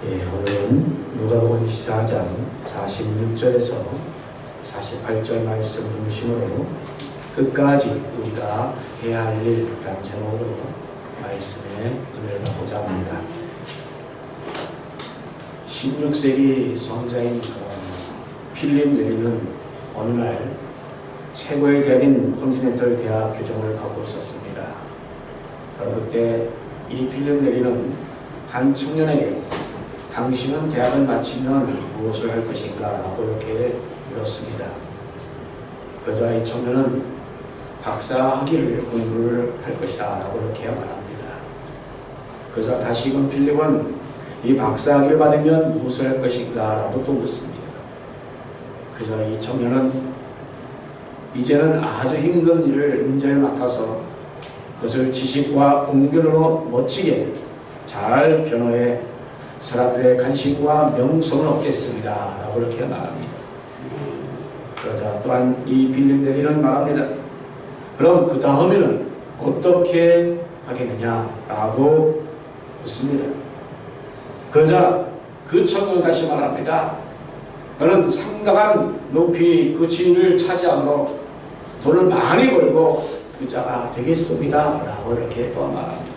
오늘은 누가복음 24장 46절에서 48절 말씀 중심으로 끝까지 우리가 해야 할 일이라는 제목으로 말씀의 은혜를 받고자 합니다. 16세기 성자인 필립 네리는 어느 날 최고의 대학인 콘티넨털 대학 교정을 가고 있었습니다. 바로 그때 이 필립 네리는 한 청년에게 당신은 대학을 마치면 무엇을 할 것인가? 라고 이렇게 물었습니다. 그러자 이 청년은 박사학위를 공부를 할 것이다 라고 이렇게 말합니다. 그러자 다시금 필립은 이 박사학위를 받으면 무엇을 할 것인가? 라고 또 묻습니다. 그러자 이 청년은 이제는 아주 힘든 문제를 맡아서 그것을 지식과 공변으로 멋지게 잘 변호해 사람들의 관심과 명성을 얻겠습니다 라고 이렇게 말합니다. 그러자 또한 이 필립 네리는 말합니다. 그럼 그 다음에는 어떻게 하겠느냐 라고 묻습니다. 그러자 그 청년은 다시 말합니다. 너는 상당한 높이 그 지위를 차지함으로 돈을 많이 벌고 부자가 되겠습니다 라고 이렇게 또 말합니다.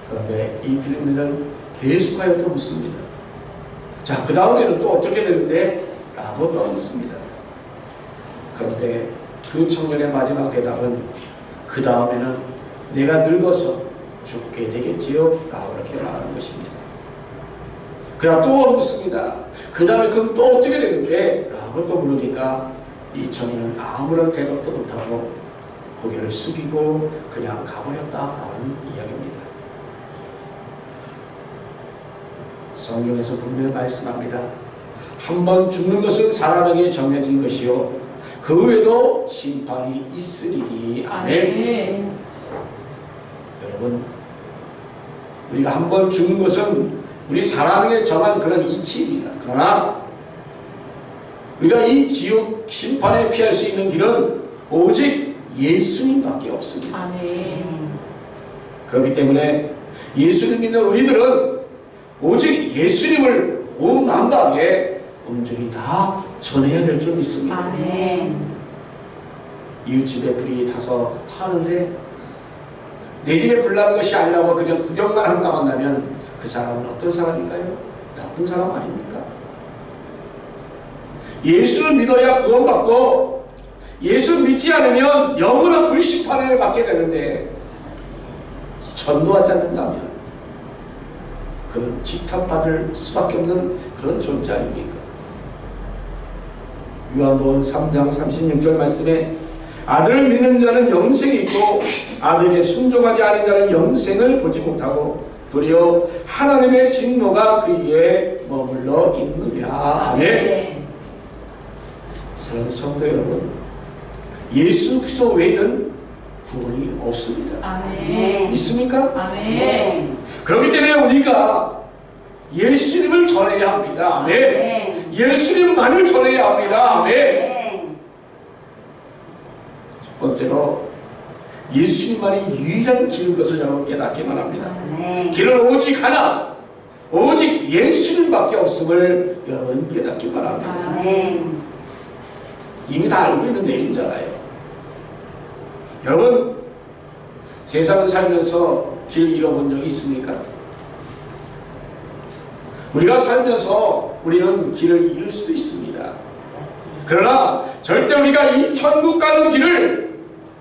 그런데 이 필립 네리는 계속하여 또 묻습니다. 자, 그 다음에는 또 어떻게 되는데? 라고 또 묻습니다. 그런데 그 청년의 마지막 대답은 그 다음에는 내가 늙어서 죽게 되겠지요? 라고 이렇게 말하는 것입니다. 그러나 또 묻습니다. 그 다음에 그럼 또 어떻게 되는데? 라고 또 물으니까 이 청년은 아무런 대답도 못하고 고개를 숙이고 그냥 가버렸다라는 이야기입니다. 성경에서 분명히 말씀합니다. 한 번 죽는 것은 사람에게 정해진 것이요 그 후에도 심판이 있으리니. 아멘. 여러분, 우리가 한 번 죽는 것은 우리 사람에게 정한 그런 이치입니다. 그러나 우리가 이 지옥 심판에 피할 수 있는 길은 오직 예수님밖에 없습니다. 아멘. 그렇기 때문에 예수님 믿는 우리들은 오직 예수님을 온 남방에 온전히 다 전해야 될 줄 믿습니다. 아멘. 이웃집에 불이 타서 타는데 내 집에 불 나는 것이 아니라고 그냥 구경만 한다고 한다면 그 사람은 어떤 사람인가요? 나쁜 사람 아닙니까? 예수를 믿어야 구원받고 예수 믿지 않으면 영원한 불심판을 받게 되는데 전도하지 않는다면 그는 지탄받을 수밖에 없는 그런 존재 아닙니까? 요한복음 3장 36절 말씀에 아들을 믿는 자는 영생이 있고 아들에게 순종하지 않은 자는 영생을 보지 못하고 도리어 하나님의 진노가 그에게 머물러 있느니라. 아멘. 사랑하는 성도 여러분, 예수 그리스도 외에는 구원이 없습니다. 아멘. 믿습니까? 아멘. 그렇기 때문에 우리가 예수님을 전해야 합니다. 아멘. 예수님만을 전해야 합니다. 아멘. 첫 번째로 예수님만이 유일한 길인 것을 여러분 깨닫기만 합니다. 길은 오직 하나, 오직 예수님밖에 없음을 여러분 깨닫기만 합니다. 이미 다 알고 있는 내용이잖아요. 여러분, 세상을 살면서 길 잃어본 적이 있습니까? 우리가 살면서 우리는 길을 잃을 수도 있습니다. 그러나 절대 우리가 이 천국 가는 길을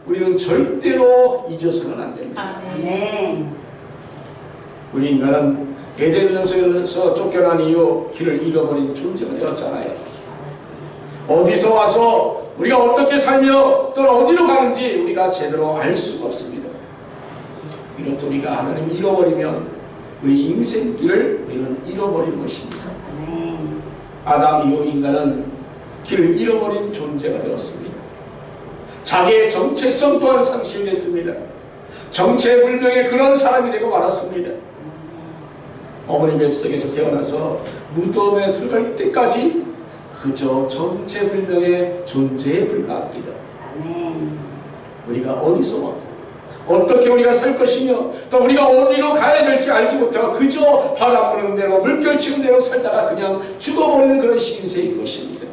우리는 절대로 잊어서는 안 됩니다. 아멘. 우리 인간은 에덴에서 쫓겨난 이후 길을 잃어버린 존재가 되었잖아요. 어디서 와서 우리가 어떻게 살며 또 어디로 가는지 우리가 제대로 알 수가 없습니다. 이렇게 우리가 하나님을 잃어버리면 우리 인생길을 우리는 잃어버린 것입니다. 아담 이후 인간은 길을 잃어버린 존재가 되었습니다. 자기의 정체성 또한 상실됐습니다. 정체불명의 그런 사람이 되고 말았습니다. 어머니 뱃속에서 태어나서 무덤에 들어갈 때까지 그저 정체불명의 존재에 불과합니다. 우리가 어디서 왔고 어떻게 우리가 살 것이며 또 우리가 어디로 가야 될지 알지 못하고 그저 바람 부는 대로 물결 치는 대로 살다가 그냥 죽어버리는 그런 신세인 것입니다.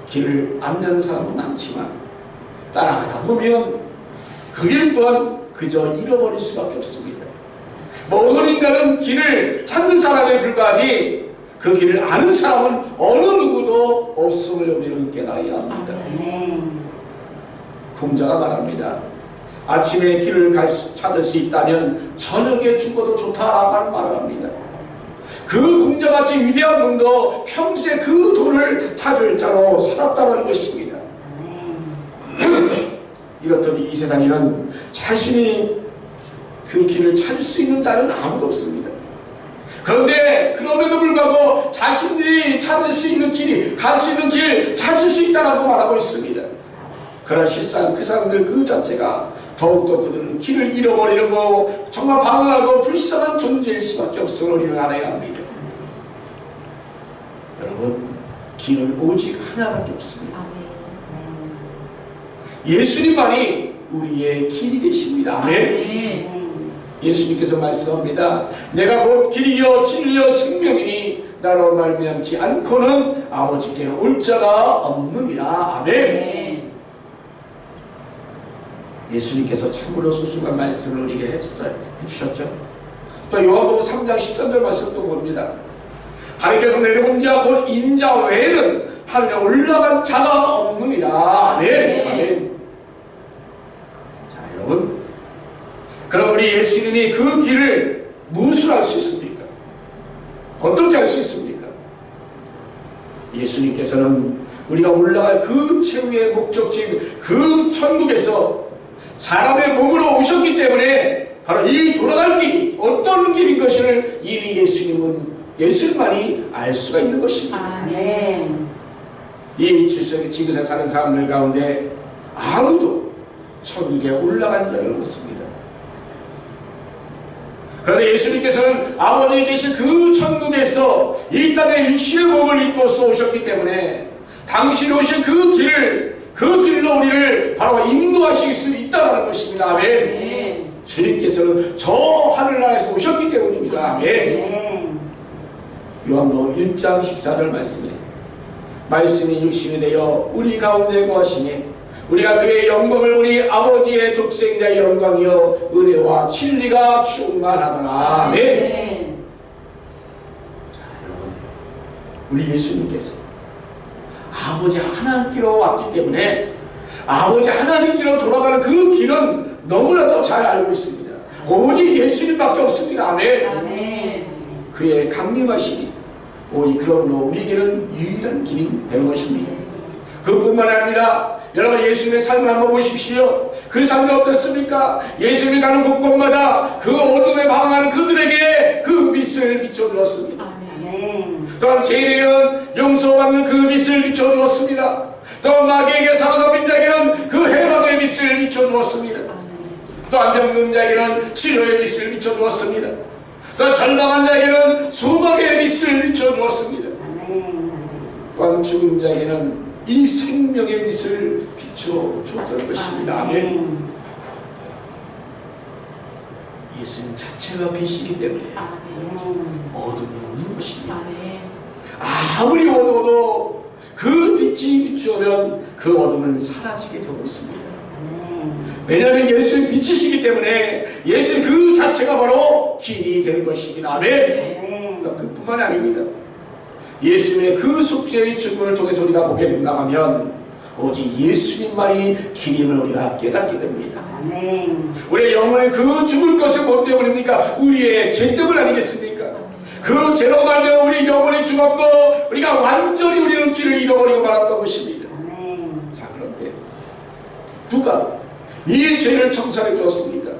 길을 안내는 사람은 많지만 따라가다 보면 그 길 또한 그저 잃어버릴 수밖에 없습니다. 모든 인간은 길을 찾는 사람에 불과하지 그 길을 아는 사람은 어느 누구도 없음을 우리는 깨달아야 합니다. 공자가 말합니다. 아침에 길을 찾을 수 있다면 저녁에 죽어도 좋다라고 말을 합니다. 그 공자같이 위대한 분도 평소에 그 도를 찾을 자로 살았다는 것입니다. 이렇더니 이 세상에는 자신이 그 길을 찾을 수 있는 자는 아무도 없습니다. 그런데 그럼에도 불구하고 자신들이 찾을 수 있는 길이 갈 수 있는 길 찾을 수 있다라고 말하고 있습니다. 그러나 실상 그 사람들 그 자체가 더욱더 그들은 길을 잃어버리고 정말 방황하고 불쌍한 존재일 수밖에 없음을 우리는 알아야 합니다. 여러분, 길은 오직 하나밖에 없습니다. 예수님만이 우리의 길이 되십니다. 아멘. 예수님께서 말씀합니다. 내가 곧 길이요 진리요 생명이니 나로 말미암지 않고는 아버지께로 올 자가 없느니라. 아멘. 예수님께서 참으로 소중한 말씀을 우리에게 해주셨죠. 또 요한복음 3장 13절 말씀도 봅니다. 하나님께서 내려온 자 곧 인자 외에는 하늘에 올라간 자가 없느니라. 아멘. 아멘. 자, 여러분, 그럼 우리 예수님이 그 길을 무엇을 알 수 있습니까? 어떻게 알 수 있습니까? 예수님께서는 우리가 올라갈 그 최후의 목적지인 그 천국에서 사람의 몸으로 오셨기 때문에 바로 이 돌아갈 길이 어떤 길인 것을 이미 예수님만이 알 수가 있는 것입니다. 아멘. 이 지구상에 사는 사람들 가운데 아무도 천국에 올라간 적은 없습니다. 그런데 예수님께서는 아버지 계신 그 천국에서 이 땅에 육신의 몸을 입고서 오셨기 때문에 당신이 오신 그 길로 우리를 바로 인도하실 수 있다는 것입니다. 아멘. 주님께서는 저 하늘나라에서 오셨기 때문입니다. 아멘. 요한복음 1장 14절 말씀이 육신이 되어 우리 가운데 거하시니 우리가 그의 영광을 우리 아버지의 독생자의 영광이요 은혜와 진리가 충만하더라. 아멘. 자, 여러분, 우리 예수님께서 아버지 하나님께로 왔기 때문에 아버지 하나님께로 돌아가는 그 길은 너무나도 잘 알고 있습니다. 오직 예수님밖에 없습니다. 아멘. 아멘. 그의 강림하시니 오직 그러므로 우리에게는 유일한 길이 되는 것입니다. 그뿐만 아니라 여러분, 예수님의 삶을 한번 보십시오. 그 삶이 어떻습니까? 예수님이 가는 곳곳마다 그 어둠에 방황하는 그들에게 그 빛을 비춰주었습니다. 아멘. 또한 죄인에게는 용서받는 그 빛을 비춰주었습니다. 또한 마귀에게 사로잡힌 자에게는 그 해방의 빛을 비춰주었습니다. 또한 병든 자에게는 치료의 빛을 비춰주었습니다. 또한 절망한 자에게는 소망의 빛을 비춰주었습니다. 또한 죽은 자에게는 이 생명의 빛을 비춰주었던 것입니다. 아멘. 예수님 자체가 빛이기 때문에 어둠이 없는 것입니다. 아무리 어두워도 그 빛이 비추면 그 어둠은 사라지게 되고 있습니다. 왜냐하면 예수님 빛이시기 때문에 예수님 그 자체가 바로 길이 되는 것입니다. 아멘. 그뿐만이 아닙니다. 예수님의 그 속죄의 죽음을 통해서 우리가 보게 된다면 오직 예수님만이 길임을 우리가 깨닫게 됩니다. 우리의 영혼이 그 죽을 것은 뭐 때문입니까? 우리의 죄 때문 아니겠습니까? 그 죄로 말며 우리 영혼이 죽었고 우리가 완전히 우리는 길을 잃어버리고 말았던 것입니다. 자, 그런데 누가 이 죄를 청산해 주었습니까?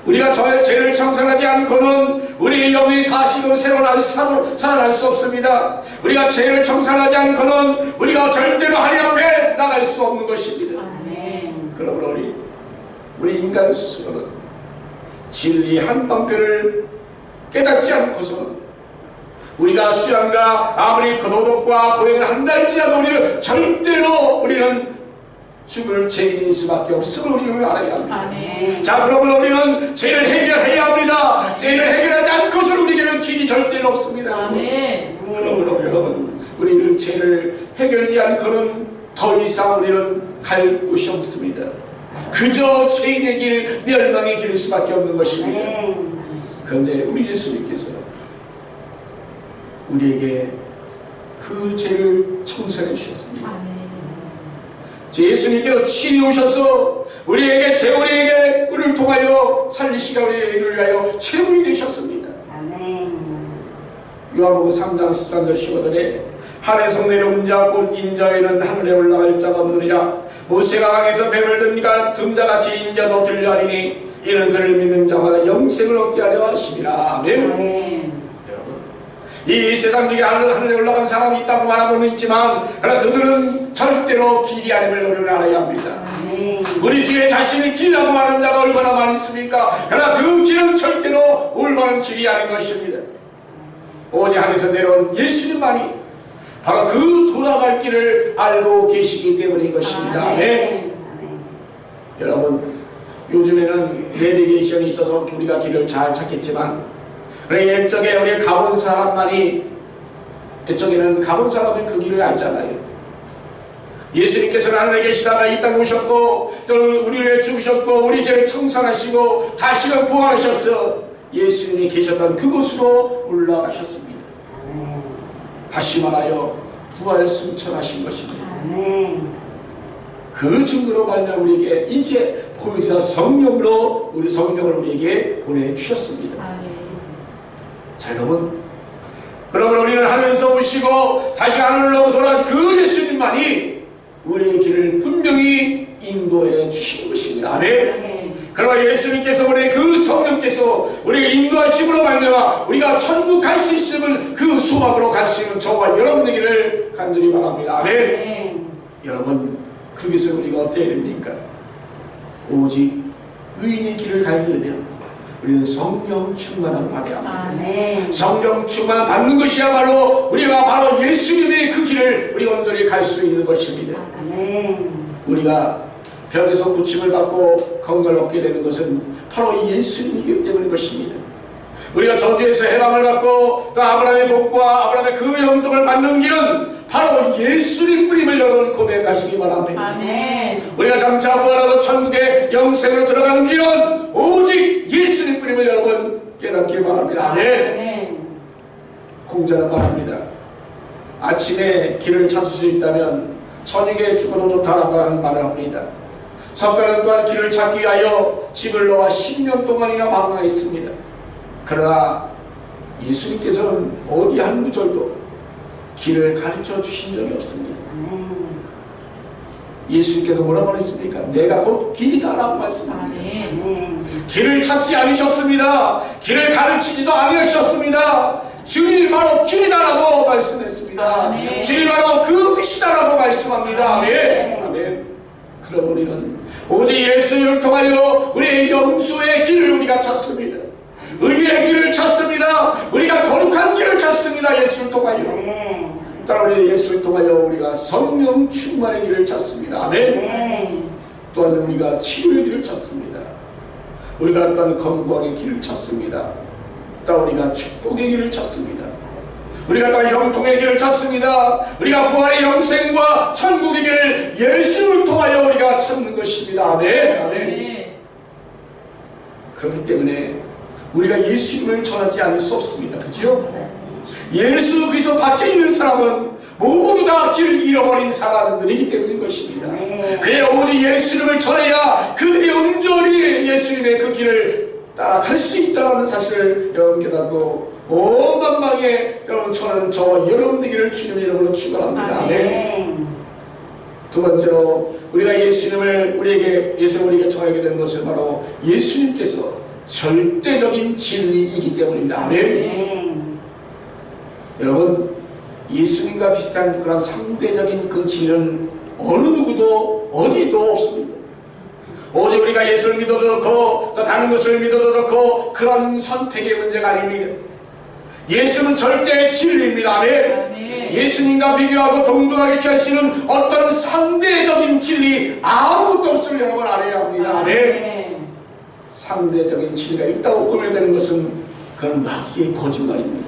우리가 저의 죄를 청산하지 않고는 우리의 영이 다시금 새로 살아날 수 없습니다. 우리가 죄를 청산하지 않고는 우리가 절대로 하나님 앞에 나갈 수 없는 것입니다. 그러므로 우리 인간 스스로는 진리 한 방편을 깨닫지 않고서는 우리가 수양과 아무리 거도덕과 고행을 한다 할지라도 우리는 죽을 죄인일 수밖에 없음을 우리는 알아야 합니다. 아멘. 자, 그러면 우리는 죄를 해결해야 합니다. 죄를 해결하지 않고서는 우리에게는 길이 절대로 없습니다. 아멘. 그러므로 여러분, 우리는 죄를 해결하지 않고는 더 이상 우리는 갈 곳이 없습니다. 그저 죄인의 길, 멸망의 길일 수밖에 없는 것입니다. 아멘. 그런데 우리 예수님께서 우리에게 그 죄를 청산해 주셨습니다. 아멘. 예수님께서 친히 오셔서 우리에게 우리를 통하여 살리시가 우리를 위하여 제물이 되셨습니다. 아멘. 요한복음 3장 13절 15절에 하늘에서 내려온 자 곧 인자에는 하늘에 올라갈 자가 없느니라. 모세가 강에서 뱀을 든 자같이 인자도 들려하리니 이는 그를 믿는 자마다 영생을 얻게 하려 하심이라. 아멘. 아멘. 이 세상 중에 하늘에 올라간 사람이 있다고 말하고는 있지만, 그러나 그들은 절대로 길이 아님을 우리는 알아야 합니다. 아멘. 우리 중에 자신이 길이라고 말하는 자가 얼마나 많이 있습니까? 그러나 그 길은 절대로 올바른 길이 아닌 것입니다. 오직 하늘에서 내려온 예수님만이 바로 그 돌아갈 길을 알고 계시기 때문인 것입니다. 아멘. 여러분, 요즘에는 내비게이션이 있어서 우리가 길을 잘 찾겠지만, 옛적에 우리 가본 사람만이, 옛적에는 가본 사람은 그 길을 알잖아요. 예수님께서는 하늘에 계시다가 이 땅에 오셨고, 또 우리를 위해 죽으셨고, 우리 죄를 청산하시고 다시금 부활하셔서 예수님이 계셨던 그곳으로 올라가셨습니다. 다시 말하여 부활 승천하신 것입니다. 그 증거로 말미암아 우리에게 이제 거기서 성령으로 성령을 우리에게 보내주셨습니다. 자, 여러분, 그러면 우리는 하늘에서 오시고 다시 하늘로 돌아오신 그 예수님만이 우리의 길을 분명히 인도해 주신 것입니다. 아멘. 그러나 예수님께서 우리 그 성령께서 우리에게 인도하심으로 말미암아 우리가 천국 갈 수 있음을 그 소망으로 갈 수 있는 저와 여러분에게를 간절히 바랍니다. 아멘. 여러분, 거기서 우리가 어떻게 됩니까? 오직 의인의 길을 가려면 우리는 성령 충만함을 받아야 합니다. 성령 충만함 받는 것이야말로 우리가 바로 예수님의 그 길을 우리가 온전히 갈 수 있는 것입니다. 우리가 병에서 고침을 받고 건강을 얻게 되는 것은 바로 이 예수님이기 때문인 것입니다. 우리가 저주에서 해방을 받고 또 아브라함의 복과 아브라함의 그 영통을 받는 길은 바로 예수님 뿌림을 여러분 고백하시기 바랍니다. 아멘. 우리가 장차 부활하고 천국의 영생으로 들어가는 길은 오직 예수님 뿌림을 여러분 깨닫기 바랍니다. 아멘. 공자는 말합니다. 아침에 길을 찾을 수 있다면 저녁에 죽어도 좋다라고 하는 말을 합니다. 석가는 또한 길을 찾기 위하여 집을 놓아 10년 동안이나 방황했습니다. 그러나 예수님께서는 어디 한 구절도 길을 가르쳐 주신 적이 없습니다. 예수님께서 뭐라고 했습니까? 내가 곧 길이다 라고 말씀합니다. 길을 찾지 않으셨습니다. 길을 가르치지도 않으셨습니다. 주님 바로 길이다 라고 말씀했습니다. 주님 바로 그 빛이다 라고 말씀합니다. 아멘. 아멘. 그럼 우리는 오직 예수님을 통하여 우리의 영수의 길을 우리가 찾습니다. 의의 길을 찾습니다. 우리가 거룩한 길을 찾습니다. 예수를 통하여. 따라 우리 예수를 통하여 우리가 성령 충만의 길을 찾습니다. 아멘. 또한 우리가 치료의 길을 찾습니다. 우리가 또한 건강의 길을 찾습니다. 따라 우리가 축복의 길을 찾습니다. 우리가 또한 형통의 길을 찾습니다. 우리가 부활의 영생과 천국의 길을 예수를 통하여 우리가 찾는 것입니다. 아멘. 아멘. 그렇기 때문에 우리가 예수님을 전하지 않을 수 없습니다. 그렇죠? 예수 그리스도 밖에 있는 사람은 모두 다 길을 잃어버린 사람들이기 때문인 것입니다. 그래야 오직 예수님을 전해야 그들이 온전히 예수님의 그 길을 따라갈 수 있다는 사실을 여러분 깨닫고 온 만방에 여러분 전하는 저와 여러분들에게를 주님의 이름으로 축원합니다. 아멘. 두 번째로 우리가 예수님을 우리에게 전하게 되는 것은 바로 예수님께서 절대적인 진리이기 때문입니다. 아멘. 여러분, 예수님과 비슷한 그런 상대적인 그 진리는 어느 누구도 어디도 없습니다. 오직 우리가 예수를 믿어도 좋고 또 다른 것을 믿어도 좋고 그런 선택의 문제가 아닙니다. 예수는 절대 진리입니다. 아멘. 예수님과 비교하고 동등하게 취할 수 있는 어떤 상대적인 진리 아무것도 없음을 여러분 알아야 합니다. 아멘. 상대적인 진리가 있다고 꾸며되는 것은 그건 마귀의 거짓말입니다.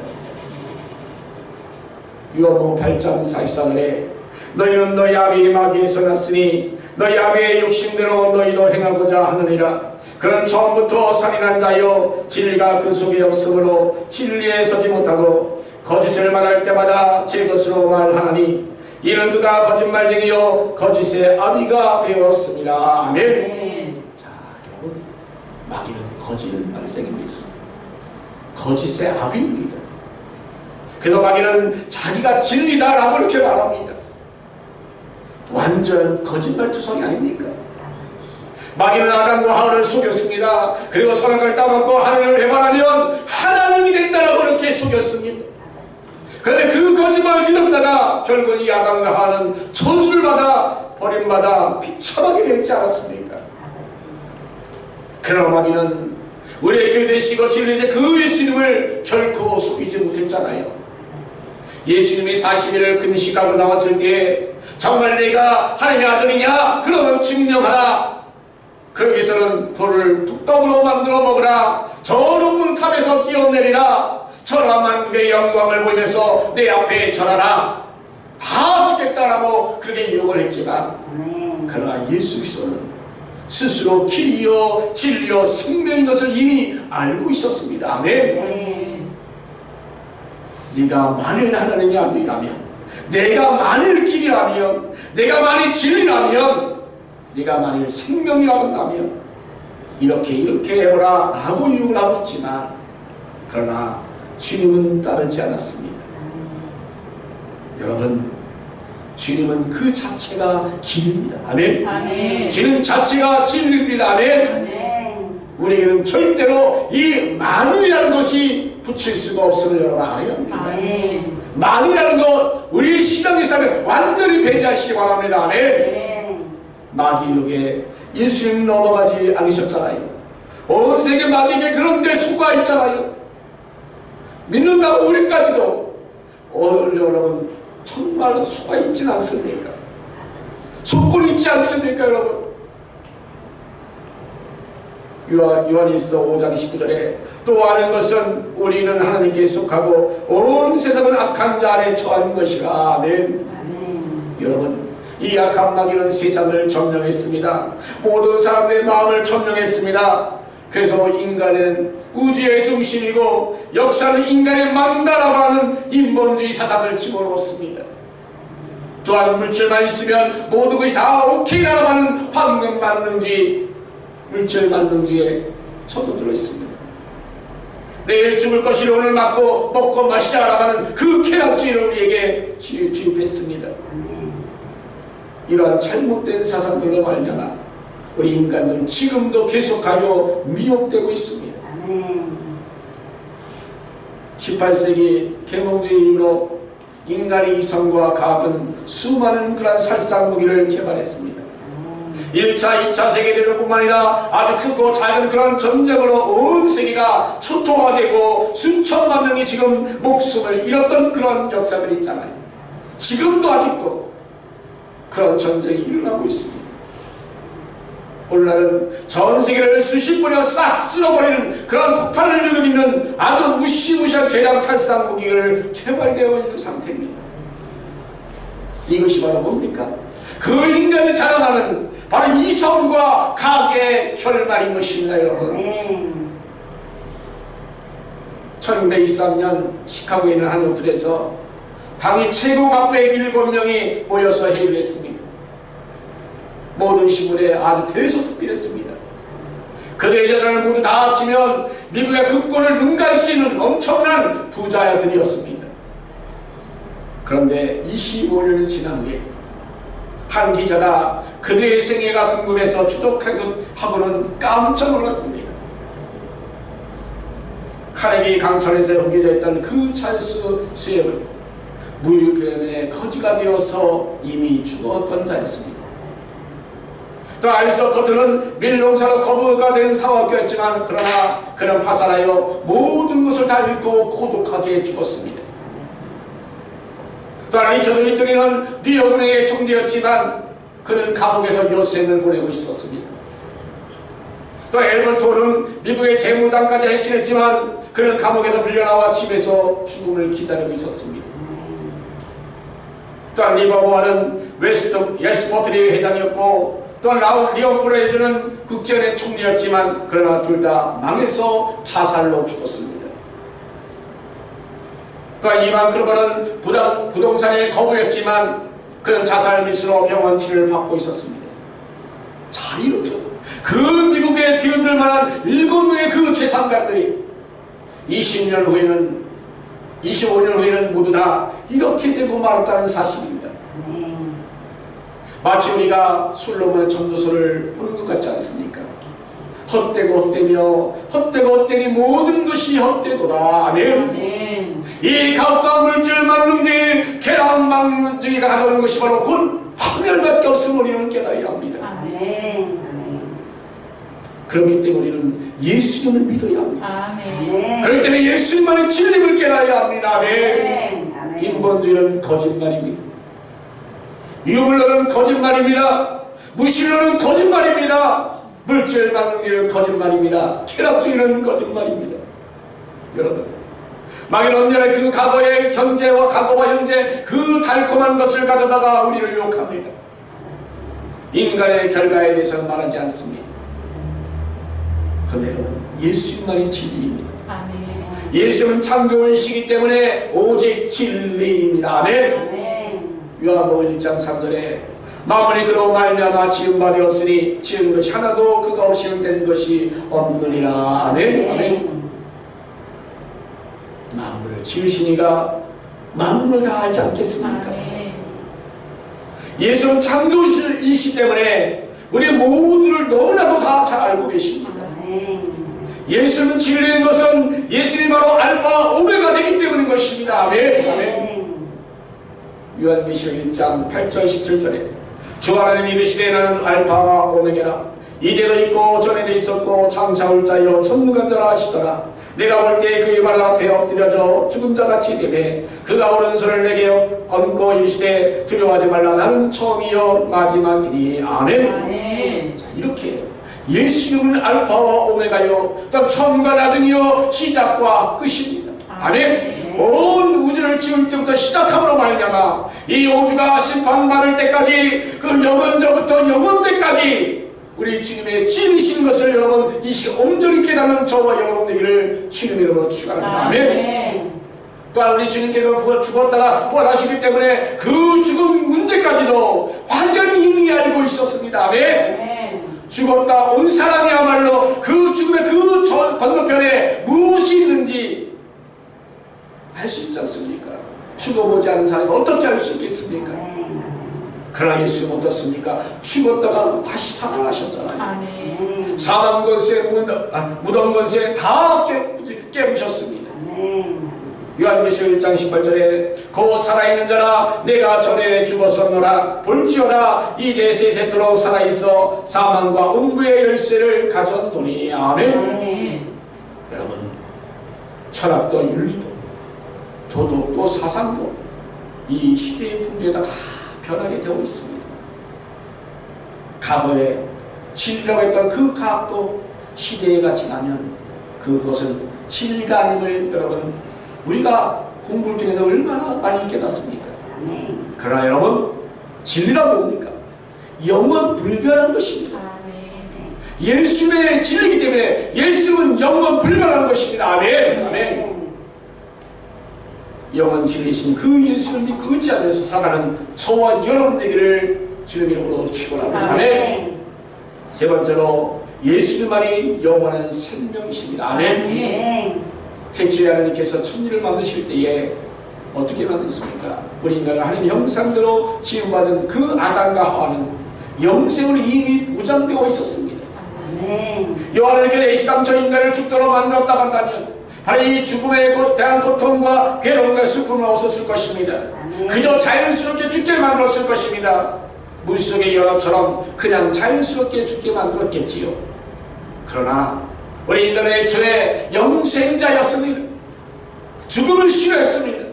요한복음 8장 44절에 너희는 너희 아비 마귀에서 났으니 너희 아비의 욕심대로 너희도 행하고자 하느니라. 그는 처음부터 살인한 자여 진리가 그 속에 없으므로 진리에 서지 못하고 거짓을 말할 때마다 제 것으로 말하나니 이는 그가 거짓말쟁이요 거짓의 아비가 되었습니다. 아멘. 자, 여러분, 마귀는 거짓말쟁이입니다. 거짓의 아비입니다. 그래서 마귀는 자기가 진리다라고 이렇게 말합니다. 완전 거짓말투성이 아닙니까? 마귀는 아담과 하와를 속였습니다. 그리고 선악과를 따먹고 하나님을 배반하면 하나님이 된다라고 이렇게 속였습니다. 그런데 그 거짓말을 믿었다가 결국 이 아담과 하와는 저주를 받아 버림받아 비참하게 되지 않았습니까? 그러나 마귀는 우리의 길 되시고 진리이신 그 예수님을 결코 속이지 못했잖아요. 예수님이 40일을 금식하고 나왔을 때 정말 내가 하나님의 아들이냐? 그러면 증명하라. 그러기 위해서는 돌을 뚝떡으로 만들어 먹으라. 저 높은 탑에서 뛰어내리라. 천하 만국의 영광을 보이면서 내 앞에 절하라. 다 주겠다라고 그렇게 유혹을 했지만 그러나 예수 그리스도는 스스로 길이요 진리요 생명인 것을 이미 알고 있었습니다. 아멘. 네가 만일 하나님의 아들이라면, 내가 만일 길이라면, 내가 만일 진리라면, 네가 만일 생명이라고 한다면 이렇게 해보라 라고 유혹을 하고 있지만 그러나 주님은 따르지 않았습니다. 여러분, 주님은 그 자체가 길입니다. 아멘. 아멘. 주님 자체가 진리입니다. 아멘. 아멘. 우리에게는 절대로 이 만이라는 것이 붙일 수가 없음을 여러분 알아야 합니다. 아멘. 만이라는 것 우리 신앙에서는 완전히 배제하시기 바랍니다. 아멘. 아멘. 마귀 유혹에 예수님 넘어가지 않으셨잖아요. 온 세계 마귀에게 그런 데 속아 있잖아요. 믿는다고 우리까지도 여러분 정말로 속아 있진 않습니까? 속고 있지 않습니까 여러분? 요한일서 5장 19절에 또 아는 것은 우리는 하나님께 속하고 온 세상은 악한 자 아래 처한 것이라. 아멘. 여러분, 이 악한 마귀는 세상을 점령했습니다. 모든 사람들의 마음을 점령했습니다. 그래서 인간은 우주의 중심이고 역사는 인간의 만다라고 하는 인본주의 사상을 집어넣었습니다. 또한 물질만 있으면 모든 것이 다 오케이라고 하는 황금 만능주의, 물질 만능주의에 쳐들어 있습니다. 내일 죽을 것이 오늘 먹고 마시자라고 하는 그 쾌락주의를 우리에게 주입했습니다. 이러한 잘못된 사상들로 말미암아 우리 인간은 지금도 계속하여 미혹되고 있습니다. 18세기 계몽주의 이후로 인간의 이성과 과학은 수많은 그런 살상무기를 개발했습니다. 1차, 2차 세계대전뿐만 아니라 아주 크고 작은 그런 전쟁으로 온 세계가 초토화되고 수천만 명이 지금 목숨을 잃었던 그런 역사들이 있잖아요. 지금도 아직도 그런 전쟁이 일어나고 있습니다. 오늘날은 전 세계를 수십 번이나 싹 쓸어버리는 그런 폭발을 이루고 있는 아주 무시무시한 대량 살상 무기를 개발되어 있는 상태입니다. 이것이 바로 뭡니까? 그 인간이 자랑하는 바로 이성과 과학의 결말인 것입니다. 여러분, 1923년 시카고에 있는 한 호텔에서 당시 최고 각부의 7명이 모여서 회의를 했습니다. 모든 신문에 아주 대소특필했습니다. 그들의 여자를 모두 다 합치면 미국의 국권을 능가할 수 있는 엄청난 부자들이었습니다. 그런데 25년을 지난 후에 한 기자가 그들의 생애가 궁금해서 추적하고는 깜짝 놀랐습니다. 카네기 강철에서 후계자 있던 그 찰스 스웩은 무일편의 거지가 되어서 이미 죽었던 자였습니다. 또 안에서 겉으로는 밀농사로 거부가 된 상황이었지만 그러나 그는 파산하여 모든 것을 다 잃고 고독하게 죽었습니다. 또한 리처드 위트리는 뉴욕은행의 총재였지만 그는 감옥에서 여생을 보내고 있었습니다. 또 엘버톤은 미국의 재무장까지 해치냈지만 그는 감옥에서 빌려나와 집에서 죽음을 기다리고 있었습니다. 또한 리버모어는 웨스트버트리 회장이었고 또한 라울 리온프레이즈는 국제은행 총리였지만 그러나 둘 다 망해서 자살로 죽었습니다. 또한 이반 크루버는 부동산의 거부였지만 그는 자살 미수로 병원 치료를 받고 있었습니다. 자, 이렇게 그 미국에 뒤흔들 만한 7명의 그 재산가들이 25년 후에는 모두 다 이렇게 되고 말았다는 사실입니다. 마치 우리가 솔로몬의 전도서를 보는 것 같지 않습니까? 헛되고 헛되니 모든 것이 헛되도다. 아멘. 이 가혹과 물질 만능주의, 계란 만능주의가 가져오는 것이 바로 곧 파멸밖에 없음을 우리는 깨달아야 합니다. 아멘. 그렇기 때문에 우리는 예수님을 믿어야 합니다. 아멘. 그렇기 때문에 예수님만의 진리를 깨달아야 합니다. 아멘. 아멘. 인본주의는 거짓말입니다. 유물론은 거짓말입니다. 무신론은 거짓말입니다. 물질 만능주의는 거짓말입니다. 쾌락주의는 거짓말입니다. 여러분, 마귀는 언제나 그 과거와 현재 그 달콤한 것을 가져다가 우리를 유혹합니다. 인간의 결과에 대해서는 말하지 않습니다. 그런데 여러분, 예수님만이 진리입니다. 아멘. 예수님은 창조주시기 때문에 오직 진리입니다. 아멘. 요한복음 1장 3절에 만물이 그로 말미암아 지음바 되었으니 지은 것이 하나도 그가 없이는 된 것이 없느니라. 아멘. 아멘. 만물을 지으시니가 만물을 다 알지 않겠습니까? 아멘. 예수는 창조주이시기 때문에 우리 모두를 너무나도 다 잘 알고 계십니다. 아멘. 예수는 진리인 것은 예수님이 바로 알파 오메가 되기 때문인 것입니다. 아멘. 아멘. 요한계시록 1장 8절 17절에 주 하나님이 이르시되 나는 알파와 오메가라 이제도 있고 전에도 있었고 장차 올 자여 전무관자라 하시더라. 내가 볼 때 그의 발 앞에 엎드려져 죽은 자같이 되매 그가 오른손을 내게 얹고 이르시되 두려워하지 말라 나는 처음이요 마지막이니. 아멘. 아멘. 자, 이렇게 예수님은 알파와 오메가요 처음과 나중이요 시작과 끝입니다. 아멘. 온 우주를 지을 때부터 시작함으로 말미암아 이 우주가 심판받을 때까지 그 영원전부터 영원 때까지 우리 주님의 진리신 것을 여러분 이 시간 온전히 깨닫는 저와 여러분 되기를 주님의 이름으로 축원합니다. 아멘. 또한 우리 주님께서 죽었다가 부활하시기 때문에 그 죽음 문제까지도 완전히 이미 알고 있었습니다. 아멘. 죽었다 온 사람이야말로 그 죽음의 그 건너편에 무엇이 있는지 알 수 있지 않습니까? 죽어보지 않은 사람이 어떻게 알 수 있겠습니까? 그러나 예수님은 어떻습니까? 죽었다가 다시 살아나셨잖아요. 아멘. 사망 권세, 무덤 권세 다 깨부셨습니다. 요한계시록 1장 18절에 곧 살아있는 자라 내가 전에 죽었었노라 볼지어다 이제 세세토록 살아있어 사망과 음부의 열쇠를 가졌노니. 아멘. 여러분, 철학도 윤리도 도덕도 사상도 이 시대의 풍조에다 다 변하게 되고 있습니다. 과거에 진리라고 했던 그 과학도 시대가 지나면 그것은 진리가 아님을 여러분 우리가 공부를 통해서 얼마나 많이 깨닫습니까? 그러나 여러분, 진리란 뭡니까? 영원 불변한 것입니다. 예수의 진리이기 때문에 예수는 영원 불변한 것입니다. 아멘. 아멘. 영원 진리신 그 예수를 믿고 의지하면서 살아가는 저와 여러분 되기를 주님 이름으로 축원합니다. 아멘. 세 번째로 예수님만이 영원한 생명이십니다. 아멘. 태초에 하나님께서 천지를 만드실 때에 어떻게 만드셨습니까? 우리 인간을 하나님 형상대로 지음받은 그 아담과 하와는 영생으로 이미 보장되어 있었습니다. 여호와께서 애시당초 인간을 죽도록 만들었다고 한다면 바로 이 죽음에 대한 고통과 괴로움과 슬픔은 없었을 것입니다. 그저 자연스럽게 죽게 만들었을 것입니다. 물속의 연어처럼 그냥 자연스럽게 죽게 만들었겠지요. 그러나 우리 인간은 애초에 영생자였습니다. 죽음을 싫어했습니다.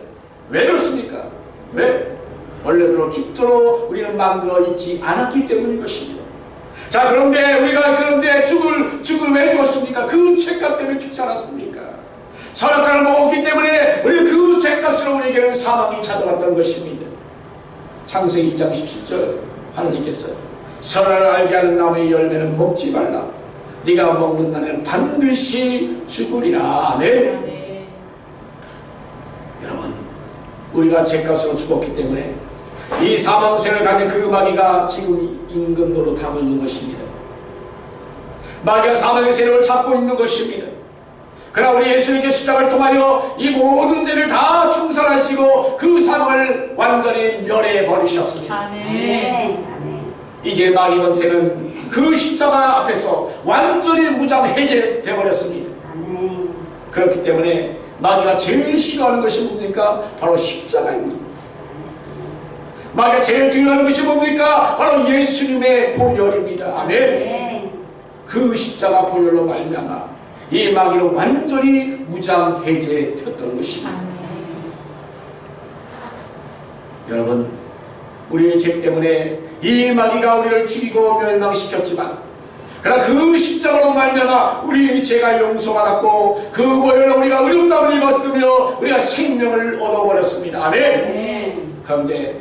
왜 그렇습니까? 왜? 원래대로 죽도록 우리는 만들어 있지 않았기 때문인 것입니다. 자, 그런데 우리가 죽을 왜 죽었습니까? 그 죄값 때문에 죽지 않았습니까? 선악과를 먹었기 때문에 우리 그 죄값으로 우리에게는 사망이 찾아왔던 것입니다. 창세기 2장 17절 하나님께서 선악을 알게 하는 나무의 열매는 먹지 말라. 네가 먹는 날에는 반드시 죽으리라. 아멘. 여러분, 우리가 죄값으로 죽었기 때문에 이 사망생을 가진 그 마귀가 지금 임금 노릇하고 있는 것입니다. 마귀가 사망의 세력을 잡고 있는 것입니다. 그러나 우리 예수님께 십자가를 통하여 이 모든 죄를 다 충산하시고 그 사망을 완전히 멸해 버리셨습니다. 아멘. 이제 마귀 권세는 그 십자가 앞에서 완전히 무장해제되어 버렸습니다. 아멘. 그렇기 때문에 마귀가 제일 싫어하는 것이 뭡니까? 바로 십자가입니다. 마귀가 제일 중요한 것이 뭡니까? 바로 예수님의 보혈입니다. 아멘. 그 십자가 보혈로 말미암아 이 마귀는 완전히 무장해제되었던 것입니다. 여러분, 우리의 죄 때문에 이 마귀가 우리를 죽이고 멸망시켰지만 그러나 그 십자가로 말미암아 우리의 죄가 용서받았고 그 보혈로 우리가 의롭다함을 입었으며 우리가 생명을 얻어버렸습니다. 아멘. 그런데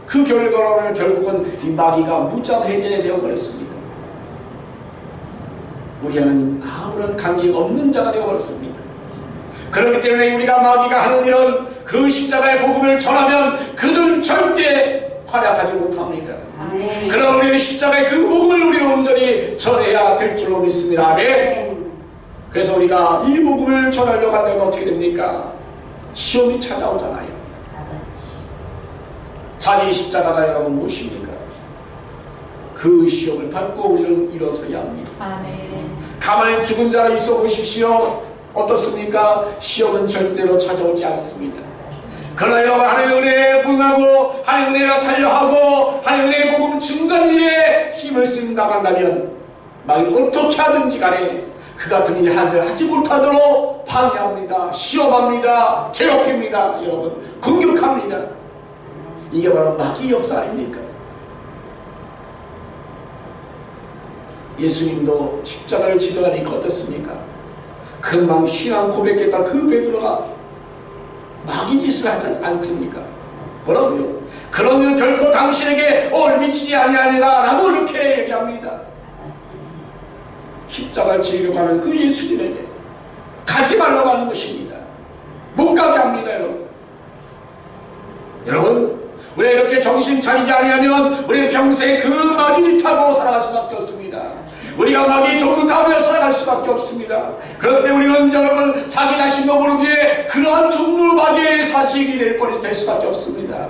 그 결과로는 결국은 이 마귀가 무장해제되어 버렸습니다. 우리는 아무런 관계가 없는 자가 되어버렸습니다. 그렇기 때문에 우리가 마귀가 하는 일은 그 십자가의 복음을 전하면 그들은 절대 활약하지 못합니다. 아멘. 그러나 우리는 십자가의 그 복음을 우리가 온전히 전해야 될 줄로 믿습니다. 아멘. 그래서 우리가 이 복음을 전하려고 한다면 어떻게 됩니까? 시험이 찾아오잖아요. 자기 십자가가 여러분 무엇입니까? 그 시험을 받고 우리는 일어서야 합니다. 아멘. 가만히 죽은 자가 있어 보십시오. 어떻습니까? 시험은 절대로 찾아오지 않습니다. 그러나 여러분, 하나님의 은혜에 부응하고 하나님의 은혜를 살려하고 하나님의 은혜의 복음 증거일에 힘을 쓰고 나간다면 마귀는 어떻게 하든지 간에 그 같은 일을 하지 못하도록 방해합니다. 시험합니다. 괴롭힙니다. 여러분, 공격합니다. 이게 바로 마귀 역사 아닙니까? 예수님도 십자가를 지도하니까 어떻습니까? 금방 신앙 고백했다 그 베드로가 마귀 짓을 하지 않습니까? 뭐라고요? 그러면 결코 당신에게 미치지 아니하리라 라고 이렇게 얘기합니다. 십자가를 지으려고 하는 그 예수님에게 가지 말라고 하는 것입니다. 못 가게 합니다. 여러분, 우리가 이렇게 정신 차리지 아니하면 우리는 평생 그 마귀 짓하고 살아갈 수밖에 없습니다. 우리가 마귀 종노하며 살아갈 수밖에 없습니다. 그렇기 때문에 우리는 여러분 자기 자신도 모르게 그러한 종로 마귀의 사실이 될 수밖에 없습니다.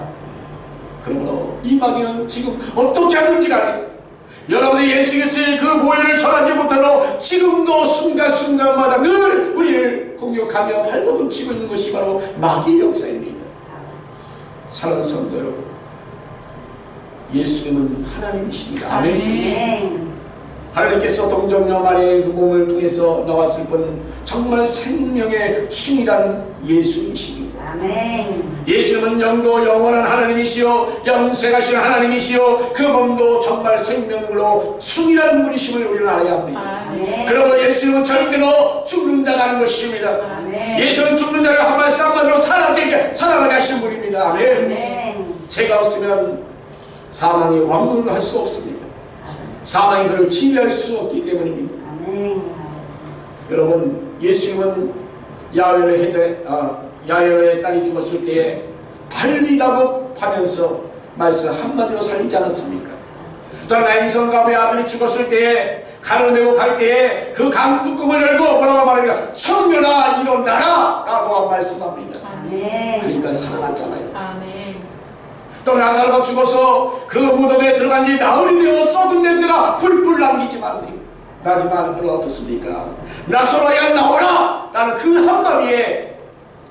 그러므로 이 마귀는 지금 어떻게 하는지 간에 여러분이 예수 그리스도의 그 보혈을 전하지 못하도록 지금도 순간순간마다 늘 우리를 공격하며 발버둥치고 있는 것이 바로 마귀의 역사입니다. 사랑하는 성도 여러분, 예수님은 하나님이십니다. 아멘. 하나님께서 동정녀 마리아의 그 몸을 통해서 나왔을 뿐 정말 생명의 충이라는 예수님이십니다. 아멘. 예수님은 영도 영원한 하나님이시요 영생하신 하나님이시요 그 몸도 정말 생명으로 충이라는 분이심을 우리는 알아야 합니다. 아멘. 그러므로 예수님은 절대로 죽는 자가 아닌 것입니다. 아멘. 예수는 죽는 자를 한 말씀 한마디로 살아나게 하시는 분입니다. 아멘. 아멘. 죄가 없으면 사망이 왕노를 할 수 없습니다. 사망이 그를 지배할 수 없기 때문입니다. 아멘. 여러분, 예수님은 야외로의 딸이 죽었을 때에 달리다급하면서 말씀 한마디로 살리지 않았습니까? 또한 나인성 가부의 아들이 죽었을 때에 칼을 메고 갈 때에 그 강 뚜껑을 열고 뭐라고 말합니까? 청년아 일어나라 라고 말씀합니다. 아멘. 그러니까 살아났잖아요. 아멘. 또 나사로가 죽어서 그 무덤에 들어간 지 나흘이 되어 썩은 냄새가 풀풀 나지만 그는 어떻습니까? 나사로야 나오라! 라는 그 한마디에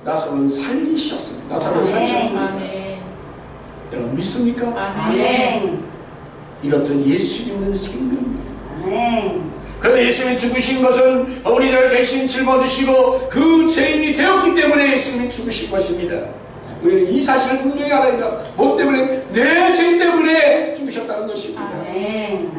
나사로는 살리셨습니다. 나사로를 살리셨습니다. 아멘. 여러분 믿습니까? 아멘. 이렇듯 예수님은 생명입니다. 아멘. 그런데 예수님이 죽으신 것은 우리를 대신 짊어지시고 그 죄인이 되었기 때문에 예수님이 죽으신 것입니다. 우리는 이 사실을 분명히 알아야 합니다. 뭐 때문에? 내 죄 때문에 죽으셨다는 것입니다. 아멘.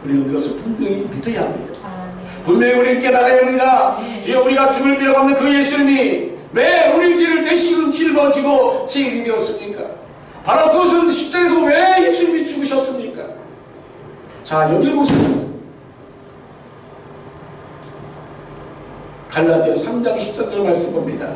우리는 그것을 분명히 믿어야 합니다. 아멘. 분명히 우리는 깨달아야 합니다. 네. 주여, 우리가 죽을 필요가 없는 그 예수님이 왜 우리 죄를 대신 짊어지고 죄인이 되었습니까? 바로 그것은 십자가에서 왜 예수님이 죽으셨습니까? 자, 여기 보세요. 갈라디아 3장 13절 말씀 봅니다.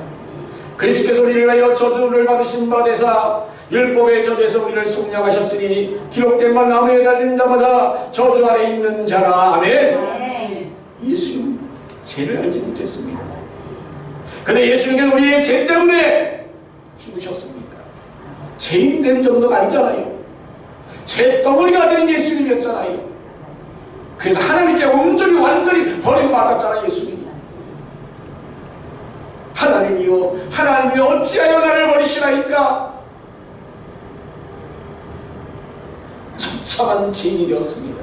그리스도께서 우리를 위하여 저주를 받으신 바 되사 율법의 저주에서 우리를 속량하셨으니 기록된 바 나무에 달린 자마다 저주 아래 있는 자라. 아멘. 아멘. 예수님 죄를 알지 못했습니다. 근데 예수님께서 우리의 죄 때문에 죽으셨습니다. 죄인 된 정도가 아니잖아요. 죄 덩어리가 된 예수님이었잖아요. 그래서 하나님께 온전히 완전히 버림받았잖아요. 예수님. 하나님이여 어찌하여 나를 버리시나이까? 처참한 죄인이 되었습니다.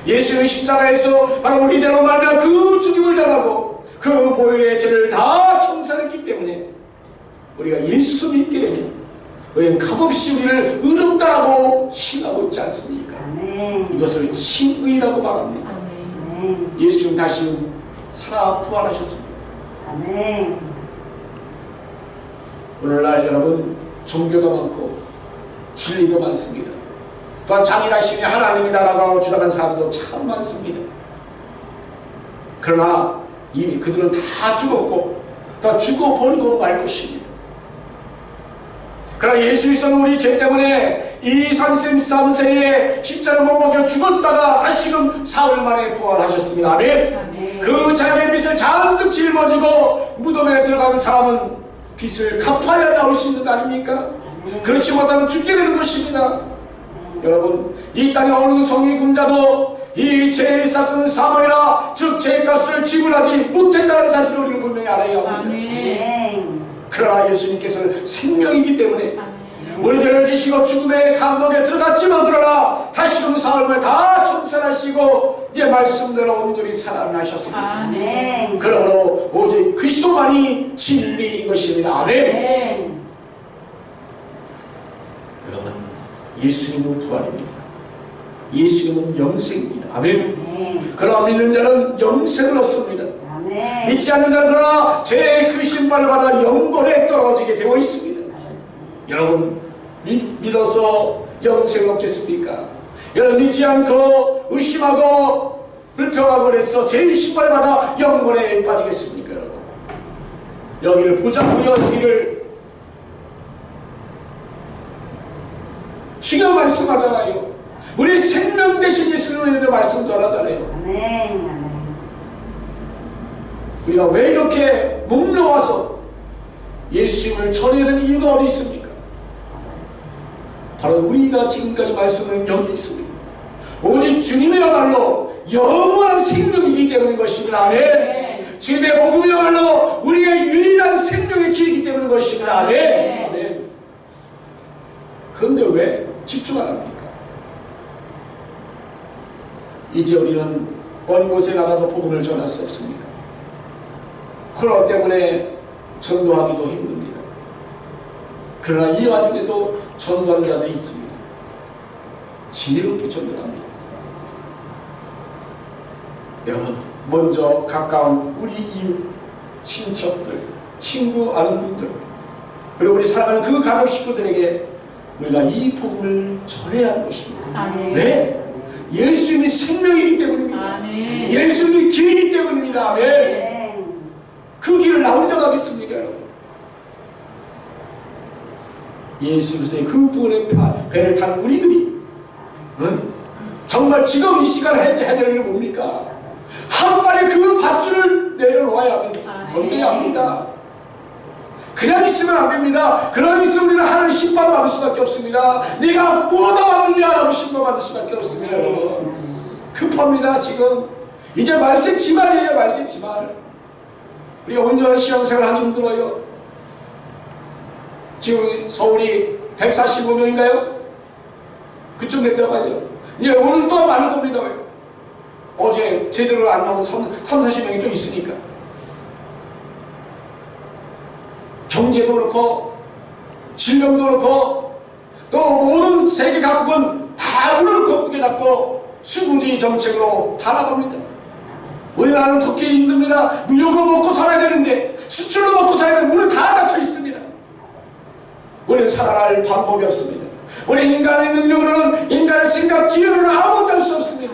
예수님이 십자가에서 바로 우리 죄로 말미암아 그 죽임을 당하고 그 보혈의 죄를 다 청산했기 때문에 우리가 예수 믿게 되면 우리는 값없이 우리를 의롭다라고 칭하고 있지 않습니까? 아멘. 이것을 칭의라고 말합니다. 아멘. 아멘. 예수님 다시 살아 부활하셨습니다. 아멘. 오늘날 여러분, 종교가 많고 진리가 많습니다. 또한 자기 자신이 하나님이다라고 주장하는 사람도 참 많습니다. 그러나 이미 그들은 다 죽었고 다 죽어버리고 말 것입니다. 그러나 예수께서는 우리 죄 때문에 이 33세에 십자가 못 박혀 죽었다가 다시금 사흘 만에 부활하셨습니다. 아멘. 아멘. 그 자기의 빚을 잔뜩 짊어지고 무덤에 들어가는 사람은 빚을 갚아야 나올 수 있는 거 아닙니까? 그렇지 못하면 죽게 되는 것입니다. 여러분, 이 땅의 어느 성의 군자도 이 죄의 삭은 사망이라 즉 죄값을 지불하지 못했다는 사실을 우리는 분명히 알아야 합니다. 아멘. 그러나 예수님께서는 생명이기 때문에 아멘. 우리들을 지시고 죽음의 감옥에 들어갔지만 그러나 다시금 사흘 만에 다 청산하시고 이제 말씀대로 온전히 살아나셨습니다. 아멘. 그러므로 오직 그리스도만이 진리인 것입니다. 아멘. 아멘. 여러분, 예수님은 부활입니다. 예수님은 영생입니다. 아멘. 아멘. 그러나 믿는 자는 영생을 얻습니다. 아멘. 믿지 않는 자는 그러나 죄의 그 신발을 받아 영권에 떨어지게 되어 있습니다. 여러분, 믿어서 영생을 얻겠습니까? 여러분, 믿지 않고 의심하고 불평하고 그래서 죄의 신발을 받아 영권에 빠지겠습니까? 여러분, 여기를 보자고요. 여기를 주가 말씀하잖아요. 우리 생명 대신 예수님에 대해 말씀 전하잖아요. 아멘. 우리가 왜 이렇게 목놓아서 예수님을 전해야 되는 이유가 어디 있습니까? 바로 우리가 지금까지 말씀은 여기 있습니다. 오직 주님이야말로 영원한 생명이기 때문인 것입니다. 아멘. 주님의 복음이야말로 우리의 유일한 생명의 길이기 때문인 것입니다. 아멘. 아멘. 그런데 왜 집중 안 합니까? 이제 우리는 먼 곳에 나가서 복음을 전할 수 없습니다. 코로나 때문에 전도하기도 힘듭니다. 그러나 이 와중에도 전도하는 자들이 있습니다. 지혜롭게 전도합니다. 여러분, 먼저 가까운 우리 이웃, 친척들, 친구, 아는 분들, 그리고 우리 사랑하는 그 가족 식구들에게 우리가 이 복음을 전해야 하는 것입니다. 아멘. 왜? 예수님이 생명이기 때문입니다. 아멘. 예수님이 길이기 때문입니다. 아멘. 아멘. 그 길을 나 혼자 가겠습니까, 여러분? 예수 그리스도의 그 구원의 배를 탄 우리들이 정말 지금 이 시간에 해야 될 일은 뭡니까? 한 발에 그 밧줄을 내려놓아야 합니다. 던져야 합니다. 그냥 있으면 안 됩니다. 그러니 있으면 우리는 하나님 심판받을 수밖에 없습니다. 네가 뭐다 왔느냐라고 심판받을 수밖에 없습니다. 여러분, 급합니다. 지금 이제 말세 지말이에요. 말세 지말. 우리가 온전한 신앙생활 하기 힘들어요. 지금 서울이 145명인가요? 그쪽 된다고 하죠. 예, 오늘 또 많을 겁니다. 어제 제대로 안 나온 40명이 또 있으니까. 경제도 그렇고 질병도 그렇고 또 모든 세계 각국은 다 문을 거꾸게 닫고 수구주의 정책으로 다 나갑니다. 우리나라는 특히 힘듭니다. 무역으로 먹고 살아야 되는데 수출로 먹고 살아야 되는데 문을 다 닫혀 있습니다. 우리는 살아갈 방법이 없습니다. 우리 인간의 능력으로는, 인간의 생각 기회로는 아무것도 할 수 없습니다.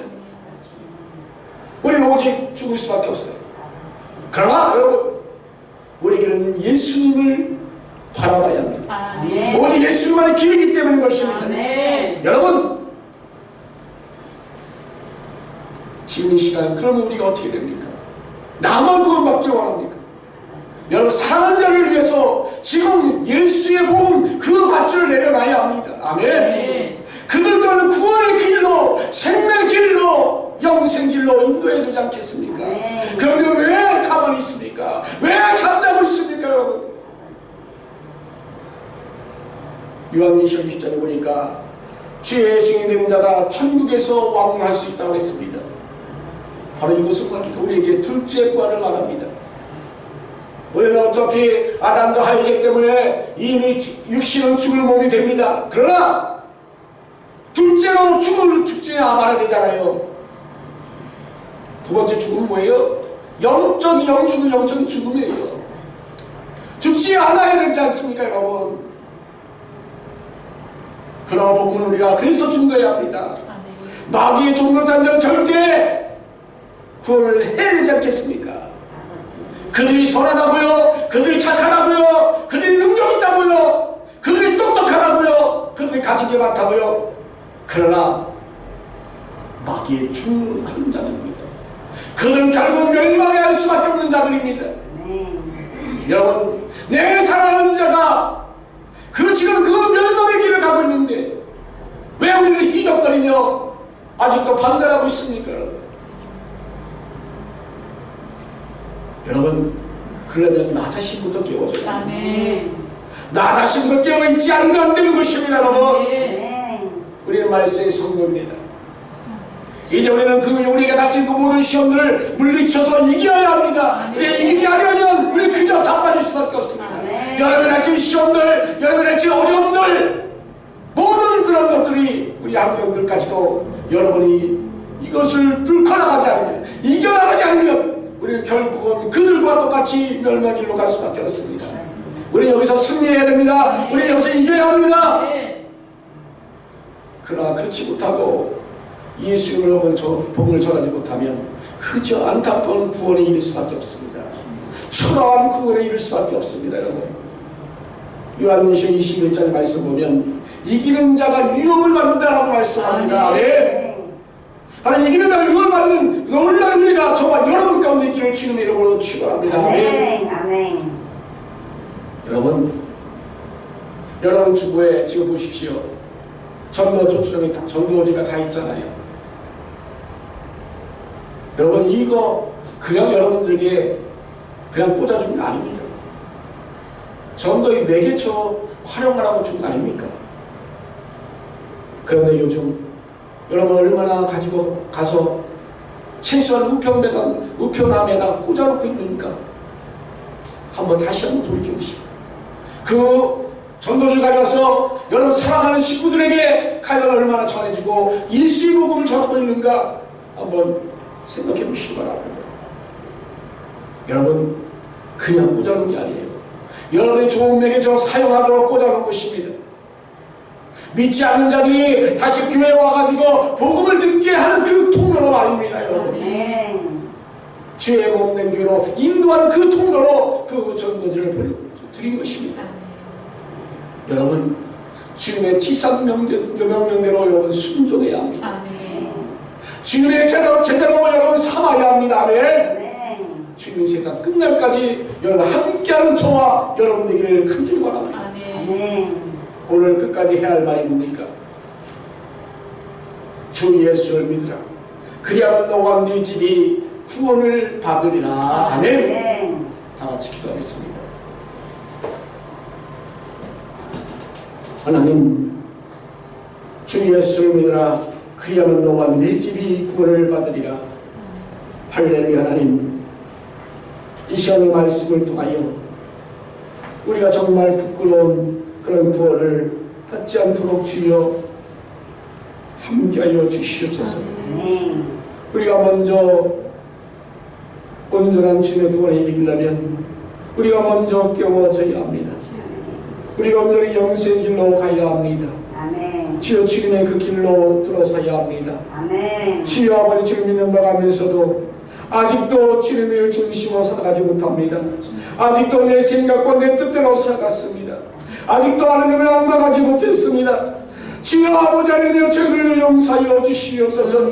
우리는 오직 죽을 수밖에 없어요. 그러나 여러분, 우리에게는 예수님을 바라봐야 합니다. 아멘. 오직 예수님만의 길이기 때문인 것입니다. 아멘. 여러분, 지금 이 시간 그러면 우리가 어떻게 됩니까? 나만 구원받기를 원합니까? 여러분, 사랑하는 자를 위해서 지금 예수의 복음 그 밧줄을 내려놔야 합니다. 아멘. 네. 그들과는 구원의 길로, 생명의 길로, 영생 길로 인도해야 되지 않겠습니까? 네. 그런데 왜 가만히 있습니까? 왜 잠자고 있습니까, 여러분? 요한계시록 20장에 보니까 주의 증인되는 자가 천국에서 왕을 할 수 있다고 했습니다. 바로 이것은 우리에게 둘째 구원을 말합니다. 우리는 어차피 아담도 하이기 때문에 이미 육신은 죽을 몸이 됩니다. 그러나 둘째로 죽지 말아야 되잖아요. 두 번째 죽음은 뭐예요? 영적인 죽음이에요. 죽지 않아야 되지 않습니까, 여러분? 그러나 복음은 우리가 그래서 죽어야 합니다. 마귀의 종로 잔정 절대 구원을 해야 되지 않겠습니까? 그들이 선하다고요, 그들이 착하다고요, 그들이 능력 있다고요, 그들이 똑똑하다고요, 그들이 가진 게 많다고요. 그러나 마귀의 종로를 하는 자들입니다. 그들은 결국 멸망해 할 수밖에 없는 자들입니다. 여러분, 내 사랑하는 자가 지금 그 멸망의 길을 가고 있는데 왜 우리를 희덕거리며 아직도 반대하고 있습니까? 여러분, 그러면 나 자신부터 깨워져요. 아멘. 나 자신부터 깨어있지 않으면 안 되는 것입니다, 여러분. 아멘. 우리의 말세의 성도입니다. 이제 우리는 우리에게 닥친 그 모든 시험들을 물리쳐서 이겨야 합니다. 이기지 않으면 우리는 그저 자빠질 수밖에 없습니다. 여러분이 닥친 시험들, 여러분이 닥친 어려움들, 모든 그런 것들이 우리 학생들까지도 여러분이 이것을 뚫고 나가지 않으면, 이겨나가지 않으면 우리는 결국은 그들과 똑같이 멸망길로 갈 수밖에 없습니다. 우리는 여기서 승리해야 됩니다. 우리는 여기서 이겨야 합니다. 그러나 그렇지 못하고 예수님을 복음을 전하지 못하면 그저 안타까운 구원에 이를 수밖에 없습니다. 초라한 구원에 이를 수밖에 없습니다, 여러분. 요한계시록 21장의 말씀 보면 이기는 자가 유업을 받는다라고 말씀합니다. 네. 바로 이기는 자가 유업을 받는 놀라운 은혜가 저와 여러분 가운데 있기를 주님의 이름으로 축원합니다. 아멘. 아멘. 여러분 주부에 지금 보십시오. 전도지가 다 있잖아요. 여러분, 이거 그냥 여러분들에게 그냥 꽂아준 게 아닙니다. 전도의 매개처 활용하라고 준 거 아닙니까? 그런데 요즘 여러분 얼마나 가지고 가서 최소한 우편함에다 꽂아놓고 있는가? 한번 다시 한번 돌이켜보시오. 그 전도를 가져와서 여러분 사랑하는 식구들에게 과연 얼마나 전해지고 예수의 복음을 전하고 있는가 한번 생각해 보시기 바랍니다. 여러분, 그냥 꽂아놓은 게 아니에요. 여러분의 좋은 매개처럼 사용하도록 꽂아놓은 것입니다. 믿지 않는 자들이 다시 교회에 와가지고 복음을 듣게 하는 그 통로로 말입니다, 여러분. 주의 몸된 교회로 인도하는 그 통로로 그 전도지를 드린 것입니다. 여러분, 주님의 지상 명령대로 여러분 순종해야 합니다. 주님의 제대로 여러분 삼아야 합니다. 아멘. 주님 세상 끝날까지 여러분 함께하는 저와 여러분 되기를 간절히 바랍니다. 오늘 끝까지 해야 할 말이 뭡니까? 주 예수를 믿으라. 그리하면 너와 네 집이 구원을 받으리라. 아멘. 다 같이 기도하겠습니다. 하나님, 주 예수를 믿으라. 그리하면 너와 네 집이 구원을 받으리라. 할렐루야. 하나님, 이 시간의 말씀을 통하여 우리가 정말 부끄러운 그런 구원을 받지 않도록 주여 함께하여 주시옵소서. 아멘. 우리가 먼저 온전한 주님의 구원에 이르려면 우리가 먼저 깨워져야 합니다. 우리가 온전히 영생의 길로 가야 합니다. 아멘. 주여 주님의 그 길로 들어서야 합니다. 아멘. 주여 아버지 주님 믿는다면서도 아직도 주님을 중심으로 살아가지 못합니다. 아직도 내 생각과 내 뜻대로 살아갔습니다. 아직도 하나님을 안망하지 못했습니다. 주여 아버지 하나님여 저희를 용서하여 주시옵소서.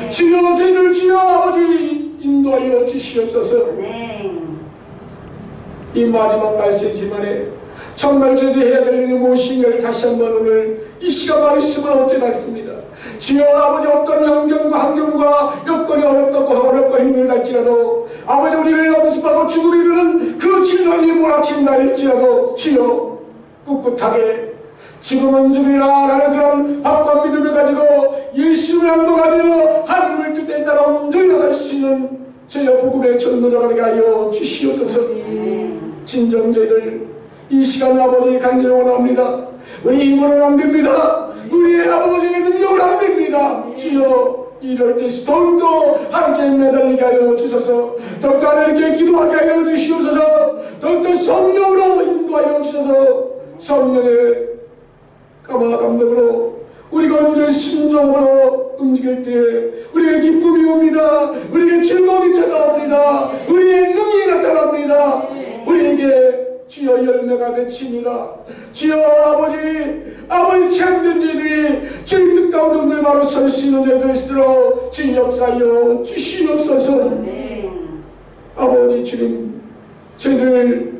주여 저희를 주여 아버지 인도하여 주시옵소서. 아멘. 이 마지막 말씀지만에 정말 저희들이 해야 될 일이 무엇인가를 다시 한번 오늘 이 시간 말씀을 얻게 됐습니다. 주여 아버지 어떤 환경과 여건이 어렵고 힘들할지라도 아버지 우리를 엄습하고 죽음에 이르는 그 질병이 몰아친 날일지라도 주여 꿋꿋하게 죽음은 죽으리라 라는 그런 확고한 믿음을 가지고 예수를 안동하며 하나님을 뜻에 따라 온전히 나갈 수 있는 저희의 복음의 전도자가 되게 하여 주시옵소서. 진정 저희들 이 시간 아버지 간절히 원합니다. 우리 힘으로는 안 됩니다. 우리의 아버지의 능력으로 안 됩니다. 주여 이럴 때 더욱더 하나님께 매달리게 하여 주소서. 더욱더 하나님께 기도하게 하여 주시옵소서. 더욱더 성령으로 인도하여 주소서. 성령의 감화 감동으로 우리가 온전히 순종으로 움직일 때 우리의 기쁨이 옵니다. 우리의 즐거움이 찾아옵니다. 우리의 능력이 나타납니다. 우리에게 주여 열매가 맺힙니다. 주여 아버지 참된 저희들이 저희 뜻 가운데 오늘 바로 설 수 있는 저희들일수록 주 역사여 주시옵소서. 아버지 주님 저희들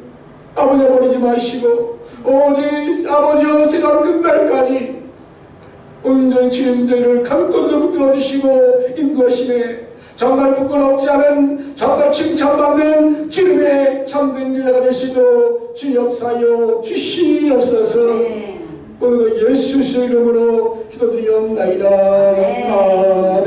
아버지 버리지 마시고 오직 아버지여 세상 끝날까지 온전히 주님 저희를 강권으로 붙들어 주시고 인도하시네. 정말 부끄럽지 않은 정말 칭찬받는 주님의 참된 제자가 되시도록 주 역사여 주시옵소서. 오늘도 예수의 이름으로 기도드리옵나이다. 아멘.